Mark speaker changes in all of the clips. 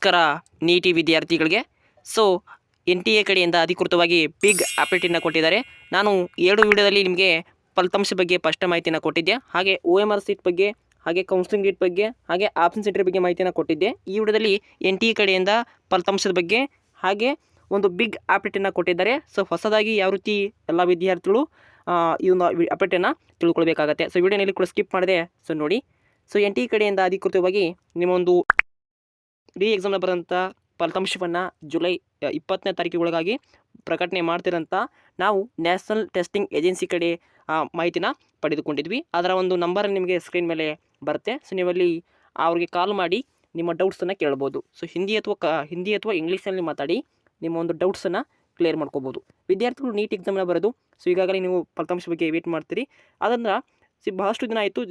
Speaker 1: ನಮಸ್ಕಾರ ನೀಟಿ ವಿದ್ಯಾರ್ಥಿಗಳಿಗೆ. So N T A ಕಡೆಯಿಂದ ಅಧಿಕೃತವಾಗಿ ಬಿಗ್ ಅಪ್ಡೇಟನ್ನು ಕೊಟ್ಟಿದ್ದಾರೆ. ನಾನು 2 ವಿಡಿಯೋದಲ್ಲಿ ನಿಮಗೆ ಫಲಿತಾಂಶ ಬಗ್ಗೆ ಸ್ಪಷ್ಟ ಮಾಹಿತಿಯನ್ನು ಕೊಟ್ಟಿದ್ದೆ. ಹಾಗೆ OMR ಸೀಟ್ ಬಗ್ಗೆ, ಹಾಗೆ ಕೌನ್ಸಿಲಿಂಗ್ ಡೇಟ್ ಬಗ್ಗೆ, ಹಾಗೆ ಆಪ್ಷನ್ ಸೆಂಟರ್ ಬಗ್ಗೆ ಮಾಹಿತಿಯನ್ನು ಕೊಟ್ಟಿದ್ದೆ. ಈ ವಿಡಿಯೋದಲ್ಲಿ ಎನ್ ಟಿ ಎ ಕಡೆಯಿಂದ ಫಲಿತಾಂಶದ ಬಗ್ಗೆ ಹಾಗೆ ಒಂದು ಬಿಗ್ ಅಪ್ಡೇಟನ್ನು ಕೊಟ್ಟಿದ್ದಾರೆ. ಸೊ ಹೊಸದಾಗಿ ಯಾವ ರೀತಿ ಎಲ್ಲ ವಿದ್ಯಾರ್ಥಿಗಳು ಈ ಒಂದು ಅಪ್ಡೇಟನ್ನು ತಿಳ್ಕೊಳ್ಬೇಕಾಗತ್ತೆ. ಸೊ ವಿಡಿಯೋನಲ್ಲಿ ಕೂಡ ಸ್ಕಿಪ್ ಮಾಡಿದೆ. ಸೊ ನೋಡಿ, ಸೊ ಎನ್ ಟಿ ಎ ಕಡೆಯಿಂದ ಅಧಿಕೃತವಾಗಿ ನಿಮ್ಮೊಂದು ಎಕ್ಸಾಮ್ನ ಬರೋಂಥ ಫಲಿತಾಂಶವನ್ನು ಜುಲೈ 20ನೇ ತಾರೀಕಿಗೊಳಗಾಗಿ ಪ್ರಕಟಣೆ ಮಾಡ್ತಿರಂತ ನಾವು ನ್ಯಾಷನಲ್ ಟೆಸ್ಟಿಂಗ್ ಏಜೆನ್ಸಿ ಕಡೆ ಮಾಹಿತಿನ ಪಡೆದುಕೊಂಡಿದ್ವಿ. ಅದರ ಒಂದು ನಂಬರ್ ನಿಮಗೆ ಸ್ಕ್ರೀನ್ ಮೇಲೆ ಬರುತ್ತೆ. ಸೊ ನೀವಲ್ಲಿ ಅವ್ರಿಗೆ ಕಾಲ್ ಮಾಡಿ ನಿಮ್ಮ ಡೌಟ್ಸನ್ನು ಕೇಳ್ಬೋದು. ಸೊ ಹಿಂದಿ ಅಥವಾ ಇಂಗ್ಲೀಷಲ್ಲಿ ಮಾತಾಡಿ ನಿಮ್ಮ ಒಂದು ಡೌಟ್ಸನ್ನು ಕ್ಲಿಯರ್ ಮಾಡ್ಕೋಬೋದು. ವಿದ್ಯಾರ್ಥಿಗಳು ನೀಟ್ ಎಕ್ಸಾಮ್ನ ಬರೋದು. ಸೊ ಈಗಾಗಲೇ ನೀವು ಫಲಿತಾಂಶ ಬಗ್ಗೆ ವೇಟ್ ಮಾಡ್ತೀರಿ. ಅದಂದ್ರೆ ಬಹಳಷ್ಟು ದಿನ ಆಯಿತು.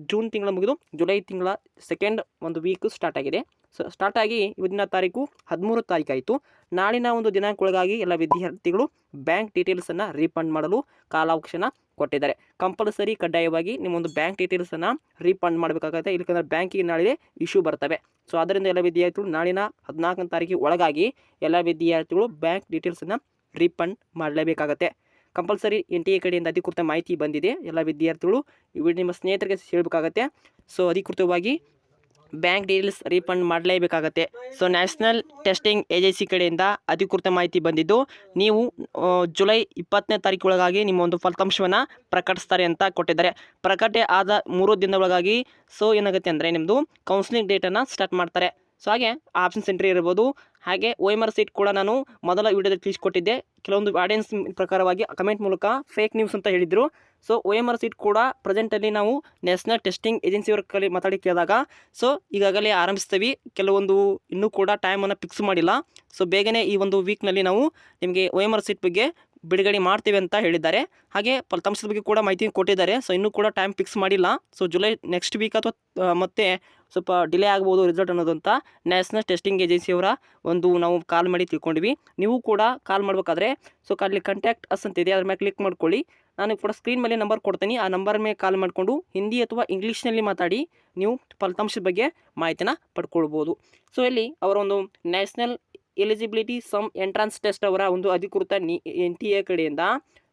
Speaker 1: ಜೂನ್ ತಿಂಗಳ ಮುಗಿದು ಜುಲೈ ತಿಂಗಳ ಸೆಕೆಂಡ್ ಒಂದು ವೀಕ್ ಸ್ಟಾರ್ಟ್ ಆಗಿದೆ. ಸೊ ಸ್ಟಾರ್ಟ್ ಆಗಿ ಇವತ್ತಿನ ತಾರೀಕು 13 ತಾರೀಕಾಯಿತು. ನಾಳಿನ ಒಂದು ದಿನಾಂಕದೊಳಗಾಗಿ ಎಲ್ಲ ವಿದ್ಯಾರ್ಥಿಗಳು ಬ್ಯಾಂಕ್ ಡೀಟೇಲ್ಸನ್ನು ರೀಫಂಡ್ ಮಾಡಲು ಕಾಲಾವಕಾಶನ ಕೊಟ್ಟಿದ್ದಾರೆ. ಕಂಪಲ್ಸರಿ ಕಡ್ಡಾಯವಾಗಿ ನಿಮ್ಮೊಂದು ಬ್ಯಾಂಕ್ ಡೀಟೇಲ್ಸನ್ನು ರೀಫಂಡ್ ಮಾಡಬೇಕಾಗುತ್ತೆ. ಇಲ್ಲಕಂದ್ರೆ ಬ್ಯಾಂಕಿಗೆ ನಾಳೆ ಇಶ್ಯೂ ಬರ್ತವೆ. ಸೊ ಅದರಿಂದ ಎಲ್ಲ ವಿದ್ಯಾರ್ಥಿಗಳು ನಾಳಿನ 14ನೇ ತಾರೀಕಿಗೆ ಒಳಗಾಗಿ ಎಲ್ಲ ವಿದ್ಯಾರ್ಥಿಗಳು ಬ್ಯಾಂಕ್ ಡೀಟೇಲ್ಸನ್ನು ರೀಫಂಡ್ ಮಾಡಲೇಬೇಕಾಗತ್ತೆ. ಕಂಪಲ್ಸರಿ ಎನ್ ಟಿ ಎ ಕಡೆಯಿಂದ ಅಧಿಕೃತ ಮಾಹಿತಿ ಬಂದಿದೆ. ಎಲ್ಲ ವಿದ್ಯಾರ್ಥಿಗಳು ನಿಮ್ಮ ಸ್ನೇಹಿತರಿಗೆ ಹೇಳಬೇಕಾಗತ್ತೆ. ಸೊ ಅಧಿಕೃತವಾಗಿ ಬ್ಯಾಂಕ್ ಡೀಟೇಲ್ಸ್ ರೀಫಂಡ್ ಮಾಡಲೇಬೇಕಾಗತ್ತೆ. ಸೊ ನ್ಯಾಷನಲ್ ಟೆಸ್ಟಿಂಗ್ ಏಜೆನ್ಸಿ ಕಡೆಯಿಂದ ಅಧಿಕೃತ ಮಾಹಿತಿ ಬಂದಿದ್ದು, ನೀವು ಜುಲೈ 20ನೇ ತಾರೀಕೊಳಗಾಗಿ ನಿಮ್ಮ ಒಂದು ಫಲಿತಾಂಶವನ್ನು ಪ್ರಕಟಿಸ್ತಾರೆ ಅಂತ ಕೊಟ್ಟಿದ್ದಾರೆ. ಪ್ರಕಟಣೆ ಆದ 3 ದಿನದ ಒಳಗಾಗಿ ಸೊ ಏನಾಗುತ್ತೆ ಅಂದರೆ ನಿಮ್ಮದು ಕೌನ್ಸಿಲಿಂಗ್ ಡೇಟನ್ನು ಸ್ಟಾರ್ಟ್ ಮಾಡ್ತಾರೆ. ಸೊ ಹಾಗೆ ಆಪ್ಷನ್ ಸೆಂಟ್ರಿ ಇರ್ಬೋದು. ಹಾಗೆ OMR ಸೀಟ್ ಕೂಡ ನಾನು ಮೊದಲ ವಿಡಿಯೋದಲ್ಲಿ ತಿಳಿಸ್ಕೊಟ್ಟಿದ್ದೆ. ಕೆಲವೊಂದು ಆಡಿಯನ್ಸ್ ಪ್ರಕಾರವಾಗಿ ಕಮೆಂಟ್ ಮೂಲಕ ಫೇಕ್ ನ್ಯೂಸ್ ಅಂತ ಹೇಳಿದರು. ಸೊ OMR ಸೀಟ್ ಕೂಡ ಪ್ರೆಸೆಂಟಲ್ಲಿ ನಾವು ನ್ಯಾಷನಲ್ ಟೆಸ್ಟಿಂಗ್ ಏಜೆನ್ಸಿಯವ್ರ ಮಾತಾಡಿ ಕೇಳಿದಾಗ ಸೊ ಈಗಾಗಲೇ ಆರಂಭಿಸ್ತೀವಿ, ಕೆಲವೊಂದು ಇನ್ನೂ ಕೂಡ ಟೈಮನ್ನು ಫಿಕ್ಸ್ ಮಾಡಿಲ್ಲ. ಸೊ ಬೇಗನೆ ಈ ಒಂದು ವೀಕ್ನಲ್ಲಿ ನಾವು ನಿಮಗೆ OMR ಸೀಟ್ ಬಗ್ಗೆ ಬಿಡುಗಡೆ ಮಾಡ್ತೀವಿ ಅಂತ ಹೇಳಿದ್ದಾರೆ. ಹಾಗೆ ಫಲಿತಾಂಶದ ಬಗ್ಗೆ ಕೂಡ ಮಾಹಿತಿ ಕೊಟ್ಟಿದ್ದಾರೆ. ಸೊ ಇನ್ನೂ ಕೂಡ ಟೈಮ್ ಫಿಕ್ಸ್ ಮಾಡಿಲ್ಲ. ಸೊ ಜುಲೈ ನೆಕ್ಸ್ಟ್ ವೀಕ್ ಅಥವಾ ಮತ್ತೆ ಸ್ವಲ್ಪ ಡಿಲೇ ಆಗ್ಬೋದು ರಿಸಲ್ಟ್ ಅನ್ನೋದು ಅಂತ ನ್ಯಾಷನಲ್ ಟೆಸ್ಟಿಂಗ್ ಏಜೆನ್ಸಿಯವರ ಒಂದು ನಾವು ಕಾಲ್ ಮಾಡಿ ತಿಳ್ಕೊಂಡ್ವಿ. ನೀವು ಕೂಡ ಕಾಲ್ ಮಾಡಬೇಕಾದ್ರೆ ಸೊ ಅಲ್ಲಿ ಕಾಂಟ್ಯಾಕ್ಟ್ ಅಸ್ ಅಂತಿದೆ, ಅದ್ರ ಮೇಲೆ ಕ್ಲಿಕ್ ಮಾಡ್ಕೊಳ್ಳಿ. ನಾನು ಕೂಡ ಸ್ಕ್ರೀನ್ ಮೇಲೆ ನಂಬರ್ ಕೊಡ್ತೀನಿ. ಆ ನಂಬರ್ ಮೇಲೆ ಕಾಲ್ ಮಾಡಿಕೊಂಡು ಹಿಂದಿ ಅಥವಾ ಇಂಗ್ಲೀಷ್ನಲ್ಲಿ ಮಾತಾಡಿ ನೀವು ಫಲಿತಾಂಶದ ಬಗ್ಗೆ ಮಾಹಿತಿನ ಪಡ್ಕೊಳ್ಬೋದು. ಸೊ ಇಲ್ಲಿ ಅವರ ಒಂದು national eligibility cum entrance test ಅವರ ಒಂದು ಅಧಿಕೃತ ಎನ್ ಟಿ ಎ ಕಡೆಯಿಂದ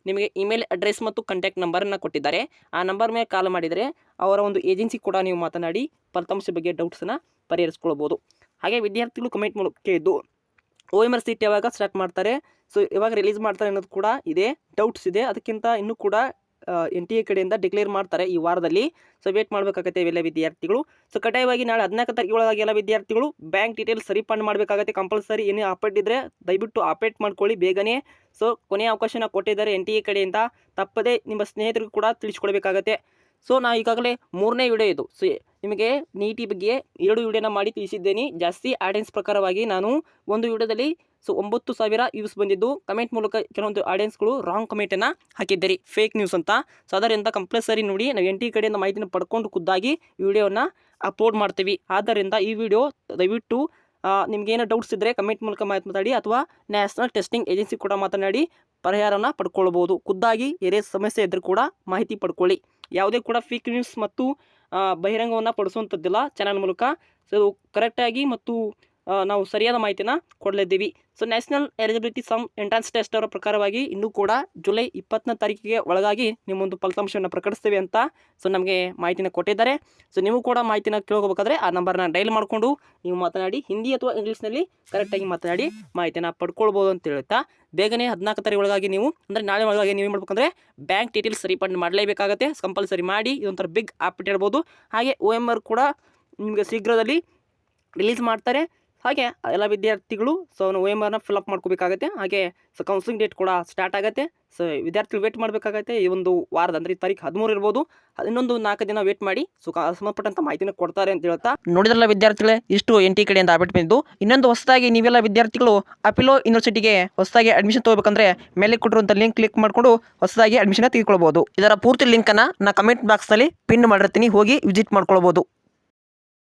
Speaker 1: ನಿಮಗೆ ಇಮೇಲ್ ಅಡ್ರೆಸ್ ಮತ್ತು ಕಾಂಟ್ಯಾಕ್ಟ್ ನಂಬರನ್ನು ಕೊಟ್ಟಿದ್ದಾರೆ. ಆ ನಂಬರ್ ಮೇಲೆ ಕಾಲ್ ಮಾಡಿದರೆ ಅವರ ಒಂದು ಏಜೆನ್ಸಿ ಕೂಡ ನೀವು ಮಾತನಾಡಿ ಫಲಿತಾಂಶ ಬಗ್ಗೆ ಡೌಟ್ಸನ್ನು ಪರಿಹರಿಸ್ಕೊಳ್ಬೋದು. ಹಾಗೆ ವಿದ್ಯಾರ್ಥಿಗಳು ಕಮೆಂಟ್ ಮೂಲಕ ಕೇಳಿದ್ದು OMR ಸೀಟ್ ಯಾವಾಗ ಸ್ಟಾರ್ಟ್ ಮಾಡ್ತಾರೆ, ಸೊ ಯಾವಾಗ ರಿಲೀಸ್ ಮಾಡ್ತಾರೆ ಅನ್ನೋದು ಕೂಡ ಇದೆ, ಡೌಟ್ಸ್ ಇದೆ. ಅದಕ್ಕಿಂತ ಇನ್ನೂ ಕೂಡ ಎನ್ ಟಿ ಎ ಕಡೆಯಿಂದ ಡಿಕ್ಲೇರ್ ಮಾಡ್ತಾರೆ ಈ ವಾರದಲ್ಲಿ. ಸೊ ವೇಟ್ ಮಾಡಬೇಕಾಗತ್ತೆ ಇವೆಲ್ಲ ವಿದ್ಯಾರ್ಥಿಗಳು. ಸೊ ಕಡ್ಡಾಯವಾಗಿ ನಾಳೆ 14 ತಾರೀಕಿನೊಳಗಾಗಿ ಎಲ್ಲ ವಿದ್ಯಾರ್ಥಿಗಳು ಬ್ಯಾಂಕ್ ಡೀಟೇಲ್ಸ್ ರೀಫಂಡ್ ಮಾಡಬೇಕಾಗತ್ತೆ. ಕಂಪಲ್ಸರಿ ಏನೇ ಅಪ್ಡೇಟ್ ಇದ್ದರೆ ದಯವಿಟ್ಟು ಅಪ್ಡೇಟ್ ಮಾಡ್ಕೊಳ್ಳಿ ಬೇಗನೆ. ಸೊ ಕೊನೆಯ ಅವಕಾಶನ ಕೊಟ್ಟಿದ್ದಾರೆ ಎನ್ ಟಿ ಎ ಕಡೆಯಿಂದ. ತಪ್ಪದೇ ನಿಮ್ಮ ಸ್ನೇಹಿತರಿಗೂ ಕೂಡ ತಿಳಿಸ್ಕೊಡ್ಬೇಕಾಗತ್ತೆ. ಸೊ ನಾನು ಈಗಾಗಲೇ 3ನೇ ವಿಡಿಯೋ ಇದು. ಸೊ ನಿಮಗೆ ನೀಟಿ ಬಗ್ಗೆ 2 ವಿಡಿಯೋನ ಮಾಡಿ ತಿಳಿಸಿದ್ದೇನೆ. ಜಾಸ್ತಿ ಆಡಿಯನ್ಸ್ ಪ್ರಕಾರವಾಗಿ ನಾನು ಒಂದು ವಿಡಿಯೋದಲ್ಲಿ ಸೊ 9,000 ವ್ಯೂಸ್ ಬಂದಿದ್ದು, ಕಮೆಂಟ್ ಮೂಲಕ ಕೆಲವೊಂದು ಆಡಿಯನ್ಸ್ಗಳು ರಾಂಗ್ ಕಮೆಂಟನ್ನು ಹಾಕಿದ್ದೀರಿ, ಫೇಕ್ ನ್ಯೂಸ್ ಅಂತ. ಸೊ ಅದರಿಂದ ಕಂಪಲ್ಸರಿ ನೋಡಿ ನಾವು ಎನ್ ಟಿ ಕಡೆಯಿಂದ ಮಾಹಿತಿನ ಪಡ್ಕೊಂಡು ಖುದ್ದಾಗಿ ವಿಡಿಯೋನ ಅಪ್ಲೋಡ್ ಮಾಡ್ತೀವಿ. ಆದ್ದರಿಂದ ಈ ವಿಡಿಯೋ ದಯವಿಟ್ಟು ನಿಮಗೇನೋ ಡೌಟ್ಸ್ ಇದ್ದರೆ ಕಮೆಂಟ್ ಮೂಲಕ ಮಾತಾಡಿ ಅಥವಾ ನ್ಯಾಷನಲ್ ಟೆಸ್ಟಿಂಗ್ ಏಜೆನ್ಸಿ ಕೂಡ ಮಾತನಾಡಿ ಪರಿಹಾರನ ಪಡ್ಕೊಳ್ಬೋದು. ಖುದ್ದಾಗಿ ಏನೇ ಸಮಸ್ಯೆ ಇದ್ದರೂ ಕೂಡ ಮಾಹಿತಿ ಪಡ್ಕೊಳ್ಳಿ. ಯಾವುದೇ ಕೂಡ ಫೇಕ್ ನ್ಯೂಸ್ ಮತ್ತು ಬಹಿರಂಗವನ್ನು ಪಡಿಸುವಂಥದ್ದಿಲ್ಲ ಚಾನಲ್ ಮೂಲಕ. ಸೊ ಕರೆಕ್ಟಾಗಿ ಮತ್ತು ನಾವು ಸರಿಯಾದ ಮಾಹಿತಿನ ಕೊಡಲಿದ್ದೀವಿ. So national eligibility cum entrance test ಅವರ ಪ್ರಕಾರವಾಗಿ ಇನ್ನೂ ಕೂಡ ಜುಲೈ 20ನೇ ತಾರೀಕಿಗೆ ಒಳಗಾಗಿ ನಿಮ್ಮೊಂದು ಫಲಿತಾಂಶವನ್ನು ಪ್ರಕಟಿಸ್ತೇವೆ ಅಂತ ಸೊ ನಮಗೆ ಮಾಹಿತಿನ ಕೊಟ್ಟಿದ್ದಾರೆ. ಸೊ ನೀವು ಕೂಡ ಮಾಹಿತಿನ ಕೇಳ್ಕೋಬೇಕಾದ್ರೆ ಆ ನಂಬರ್ನ ಡೈಲ್ ಮಾಡಿಕೊಂಡು ನೀವು ಮಾತನಾಡಿ ಹಿಂದಿ ಅಥವಾ ಇಂಗ್ಲೀಷ್ನಲ್ಲಿ ಕರೆಕ್ಟಾಗಿ ಮಾತನಾಡಿ ಮಾಹಿತಿನ ಪಡ್ಕೊಳ್ಬೋದು ಅಂತ ಹೇಳ್ತಾ, ಬೇಗನೆ 14 ತಾರೀಕು ಒಳಗಾಗಿ ನೀವು ಅಂದರೆ ನಾಳೆ ಒಳಗಾಗಿ ನೀವು ಏನು ಮಾಡ್ಬೇಕಂದ್ರೆ ಬ್ಯಾಂಕ್ ಡೀಟೇಲ್ಸ್ ರೀಫಂಡ್ ಮಾಡಲೇಬೇಕಾಗತ್ತೆ. ಕಂಪಲ್ಸರಿ ಮಾಡಿ ಇದೊಂಥರ ಬಿಗ್ ಅಪ್ಡೇಟ್ ಹೇಳ್ಬೋದು. ಹಾಗೆ OMR ಕೂಡ ನಿಮಗೆ ಶೀಘ್ರದಲ್ಲಿ ರಿಲೀಸ್ ಮಾಡ್ತಾರೆ. ಹಾಗೆ ಎಲ್ಲ ವಿದ್ಯಾರ್ಥಿಗಳು ಸೊ OMRನ ಫಿಲಪ್ ಮಾಡ್ಕೋಬೇಕಾಗತ್ತೆ. ಹಾಗೆ ಸೊ ಕೌನ್ಸಿಲಿಂಗ್ ಡೇಟ್ ಕೂಡ ಸ್ಟಾರ್ಟ್ ಆಗುತ್ತೆ. ಸೊ ವಿದ್ಯಾರ್ಥಿಗಳು ವೇಟ್ ಮಾಡಬೇಕಾಗತ್ತೆ. ಈ ಒಂದು ವಾರದ ಅಂದರೆ ತಾರೀಕು 13 ಇರ್ಬೋದು, ಇನ್ನೊಂದು 4 ದಿನ ವೇಟ್ ಮಾಡಿ ಸೊ ಸಂಬಂಧಪಟ್ಟಂಥ ಮಾಹಿತಿನ ಕೊಡ್ತಾರೆ ಅಂತ ಹೇಳ್ತಾ, ನೋಡಿದ್ರಲ್ಲ ವಿದ್ಯಾರ್ಥಿಗಳೇ, ಇಷ್ಟು ಎನ್ ಟಿ ಕಡೆಯಿಂದ ಅಪ್ಡೇಟ್ ಬಂದಿದ್ದು. ಇನ್ನೊಂದು ಹೊಸದಾಗಿ ನೀವೆಲ್ಲ ವಿದ್ಯಾರ್ಥಿಗಳು ಅಪಿಲೋ ಯೂನಿವರ್ಸಿಟಿಗೆ ಹೊಸದಾಗಿ ಅಡ್ಮಿಷನ್ ತೊಗೋಬೇಕಂದ್ರೆ ಮೇಲೆ ಕೊಟ್ಟಿರುವಂಥ ಲಿಂಕ್ ಕ್ಲಿಕ್ ಮಾಡಿಕೊಂಡು ಹೊಸದಾಗಿ ಅಡ್ಮಿಷನ್ ತೆಗೆದುಕೊಳ್ಬೋದು. ಇದರ ಪೂರ್ತಿ ಲಿಂಕನ್ನು ನಾನು ಕಮೆಂಟ್ ಬಾಕ್ಸ್ನಲ್ಲಿ ಪಿನ್ ಮಾಡಿರ್ತೀನಿ, ಹೋಗಿ ವಿಸಿಟ್ ಮಾಡ್ಕೊಳ್ಬೋದು.